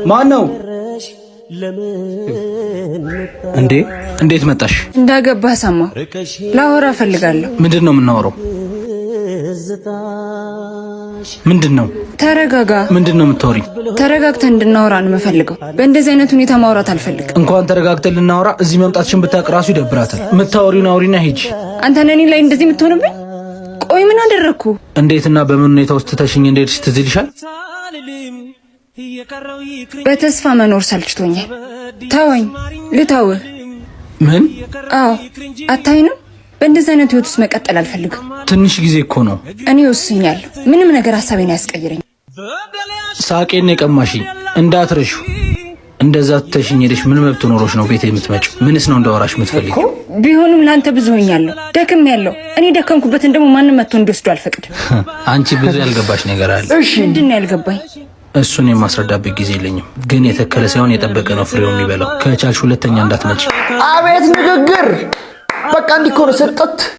ማን ነው እንዴ? እንዴት መጣሽ? እንዳገባህ ሰማሁ። ላወራ እፈልጋለሁ። ምንድነው የምናወራው? ምንድነው? ተረጋጋ። ምንድነው የምታወሪኝ? ተረጋግተን እንድናወራ ነው የምፈልገው። በእንደዚህ አይነት ሁኔታ ማውራት አልፈልግም። እንኳን ተረጋግተን ልናወራ እዚህ መምጣትሽን ብታውቅ ራሱ ይደብራታል። የምታወሪውን አውሪና ሂጂ። አንተ ነኝ ላይ እንደዚህ የምትሆንብኝ? ቆይ ምን አደረግኩ? እንዴትና በምን ሁኔታ ውስጥ ተሽኝ እንደሄድሽ ትዝ ይልሻል? በተስፋ መኖር ሰልችቶኛል። ተወኝ፣ ልተውህ። ምን? አዎ፣ አታይንም? በእንደዚህ አይነት ህይወት ውስጥ መቀጠል አልፈልግም። ትንሽ ጊዜ እኮ ነው። እኔ ወስኛለሁ። ምንም ነገር ሀሳቤን አያስቀይረኝ። ሳቄን የቀማሽኝ እንዳትረሹ። እንደዛ ተሽኝ ሄደሽ ምን መብት ኖሮሽ ነው ቤቴ የምትመጪው? ምንስ ነው እንዳወራሽ የምትፈልጊው? ቢሆንም ለአንተ ብዙ ሆኛለሁ፣ ደክም ያለው እኔ ደከምኩበትን ደግሞ ማንም መጥቶ እንዲወስዱ አልፈቅድም። አንቺ ብዙ ያልገባሽ ነገር አለ። ምንድን ነው ያልገባኝ? እሱን የማስረዳበት ጊዜ የለኝም። ግን የተከለ ሳይሆን የጠበቀ ነው ፍሬው የሚበላው። ከቻልሽ ሁለተኛ እንዳትመጪ። አቤት ንግግር! በቃ እንዲህ እኮ ነው ስርጠት